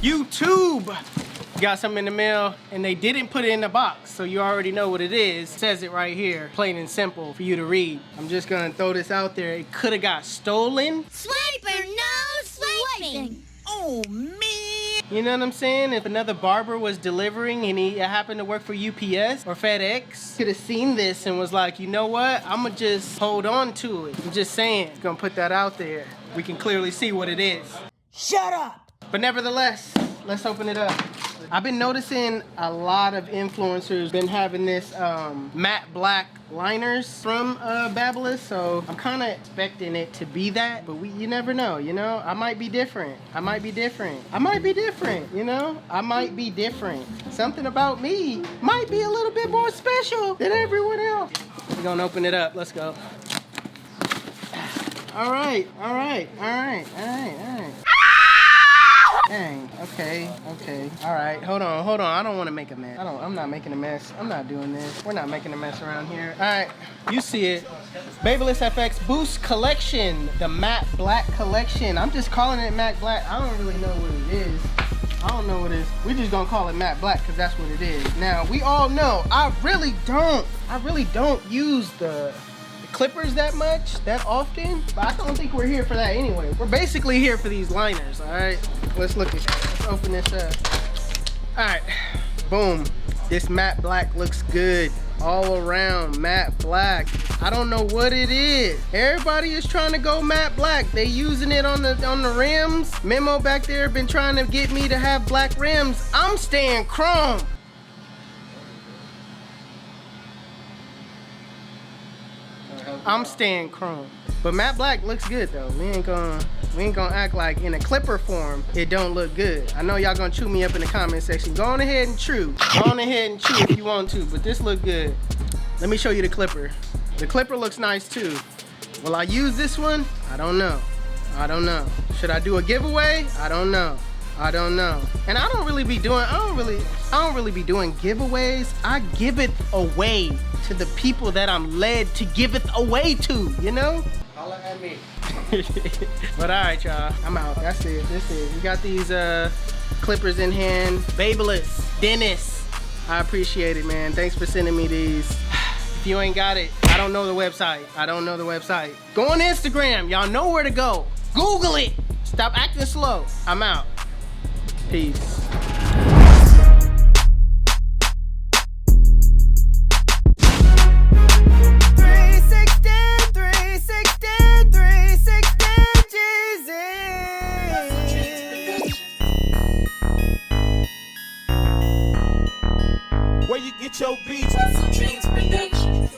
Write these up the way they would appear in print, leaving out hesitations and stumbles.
YouTube! Got something in the mail and they didn't put it in the box, so you already know what it is. It says it right here, plain and simple for you to read. I'm just gonna throw this out there. It could have got stolen. Swiper, no swiping! Oh, man! You know what I'm saying? If another barber was delivering and he happened to work for UPS or FedEx, could have seen this and was like, you know what? I'm gonna just hold on to it. I'm just saying, gonna put that out there. We can clearly see what it is. Shut up! But nevertheless, let's open it up. I've been noticing a lot of influencers been having this matte black liners from Babyliss, so I'm kind of expecting it to be that, but you never know, you know? I might be different. I might be different. I might be different, you know? I might be different. Something about me might be a little bit more special than everyone else. We're gonna open it up. Let's go. All right. Dang, okay. All right, hold on. I don't want to make a mess. I'm not making a mess. I'm not doing this. We're not making a mess around here. All right, you see it. Babyliss FX Boost Collection, the matte black collection. I'm just calling it matte black. I don't really know what it is. I don't know what it is. We're just gonna call it matte black because that's what it is. Now, we all know I really don't use the clippers that often, but I don't think we're here for that anyway. We're basically here for these liners. All right, let's look at that. Let's open this up. All right, boom. This matte black looks good all around. Matte black. I don't know what it is. Everybody is trying to go matte black. They using it on the rims. Memo back there been trying to get me to have black rims. I'm staying chrome. I'm staying chrome. But matte black looks good though. We ain't gonna act like in a clipper form it don't look good. I know y'all gonna chew me up in the comment section. Go on ahead and chew. Go on ahead and chew if you want to, but this look good. Let me show you the clipper. The clipper looks nice too. Will I use this one? I don't know. Should I do a giveaway? I don't know. And I don't really be doing giveaways. I give it away to the people that I'm led to give it away to, you know? Holla at me. But all right, y'all, I'm out. That's it. We got these clippers in hand. Babyliss, Dennis, I appreciate it, man. Thanks for sending me these. If you ain't got it, I don't know the website. Go on Instagram. Y'all know where to go. Google it. Stop acting slow. I'm out. Peace. Where you get your beats? HustleDreamProduction.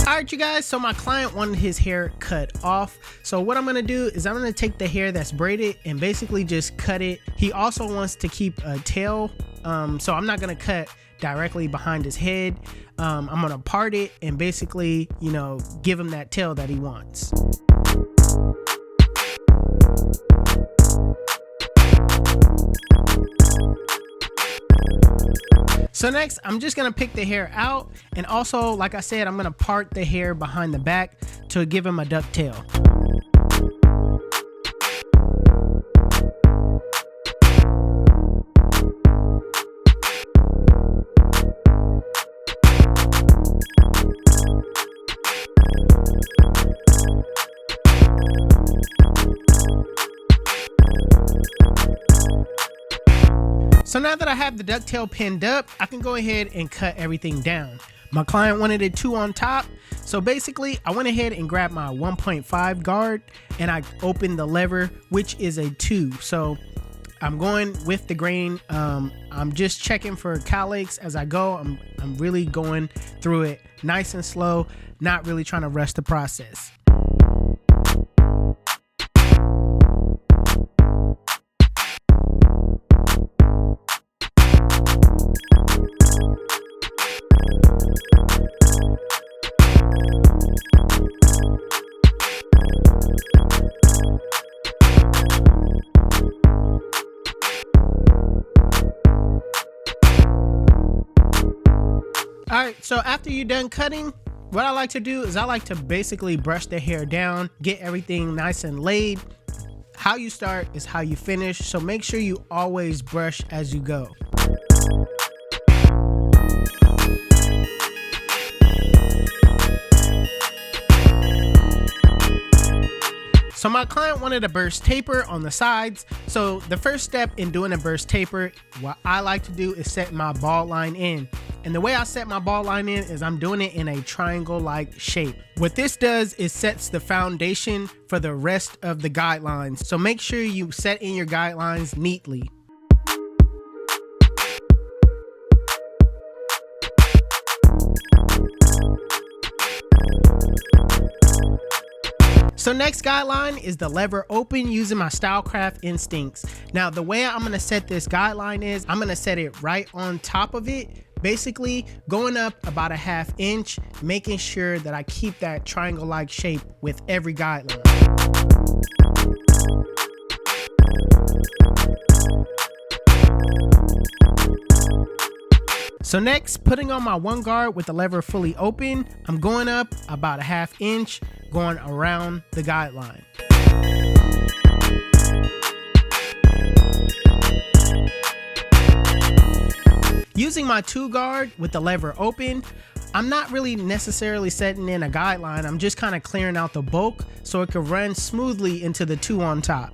Alright, you guys, so my client wanted his hair cut off. So what I'm gonna do is I'm gonna take the hair that's braided and basically just cut it. He also wants to keep a tail, so I'm not gonna cut directly behind his head. I'm gonna part it and basically, you know, give him that tail that he wants. So next, I'm just gonna pick the hair out, and also, like I said, I'm gonna part the hair behind the back to give him a duck tail. So now that I have the ducktail pinned up, I can go ahead and cut everything down. My client wanted it 2 on top, so basically I went ahead and grabbed my 1.5 guard and I opened the lever, which is a 2. So I'm going with the grain. I'm just checking for cowlicks as I go. I'm really going through it nice and slow, not really trying to rush the process. All right, so after you're done cutting, what I like to do is I like to basically brush the hair down, get everything nice and laid. How you start is how you finish, so make sure you always brush as you go. So my client wanted a burst taper on the sides. So the first step in doing a burst taper, what I like to do is set my bald line in. And the way I set my bald line in is I'm doing it in a triangle-like shape. What this does is sets the foundation for the rest of the guidelines. So make sure you set in your guidelines neatly. So next guideline is the lever open using my Stylecraft instincts. Now the way I'm gonna set this guideline is I'm gonna set it right on top of it, basically going up about a ½ inch, making sure that I keep that triangle-like shape with every guideline. So next, putting on my one guard with the lever fully open, I'm going up about a ½ inch, going around the guideline. Using my two guard with the lever open, I'm not really necessarily setting in a guideline, I'm just kind of clearing out the bulk so it can run smoothly into the two on top.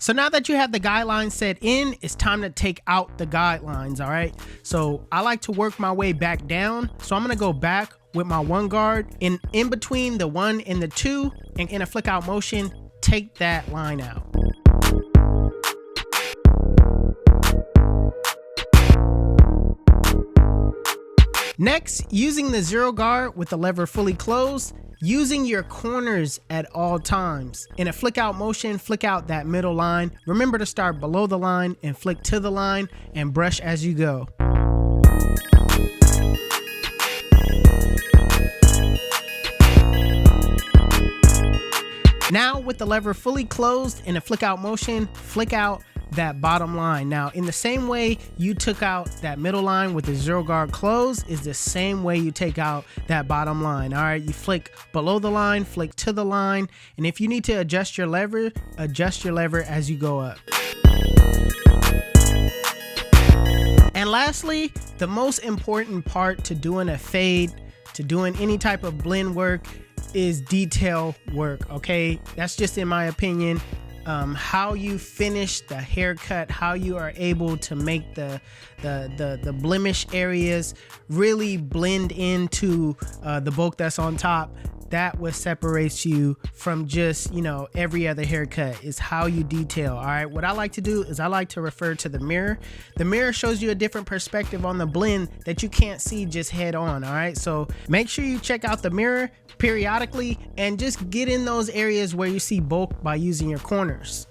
So now that you have the guidelines set in, it's time to take out the guidelines, all right? So I like to work my way back down. So I'm gonna go back with my one guard in between the one and the two, and in a flick out motion, take that line out. Next, using the zero guard with the lever fully closed, using your corners at all times. In a flick out motion, flick out that middle line. Remember to start below the line and flick to the line and brush as you go. Now with the lever fully closed in a flick out motion, flick out that bottom line. Now in the same way you took out that middle line with the zero guard closed is the same way you take out that bottom line. All right, you flick below the line, flick to the line, and if you need to adjust your lever as you go up. And lastly, the most important part to doing a fade, to doing any type of blend work, is detail work. Okay, that's just in my opinion. How you finish the haircut, how you are able to make the blemish areas really blend into the bulk that's on top. That what separates you from just, you know, every other haircut is how you detail. All right, what I like to do is I like to refer to the mirror. The mirror shows you a different perspective on the blend that you can't see just head on. All right, so make sure you check out the mirror periodically and just get in those areas where you see bulk by using your corners.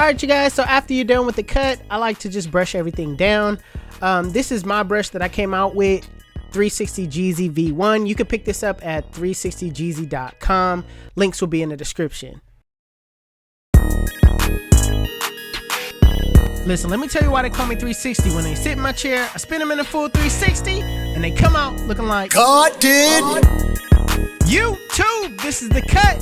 All right, you guys, so after you're done with the cut, I like to just brush everything down. This is my brush that I came out with, 360 Jeezy V1. You can pick this up at 360jeezy.com. Links will be in the description. Listen, let me tell you why they call me 360. When they sit in my chair, I spin them in a full 360, and they come out looking like God did. YouTube. This is the cut.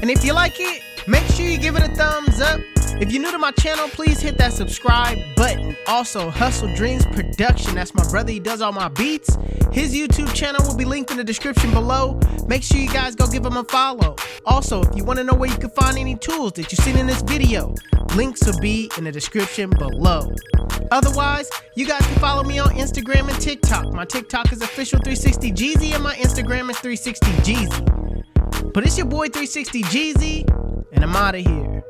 And if you like it, make sure you give it a thumbs up. If you're new to my channel, please hit that subscribe button. Also, HustleDreamProduction, that's my brother, he does all my beats. His YouTube channel will be linked in the description below. Make sure you guys go give him a follow. Also, if you want to know where you can find any tools that you've seen in this video, links will be in the description below. Otherwise, you guys can follow me on Instagram and TikTok. My TikTok is official360Jeezy and my Instagram is 360Jeezy. But it's your boy 360Jeezy, and I'm out of here.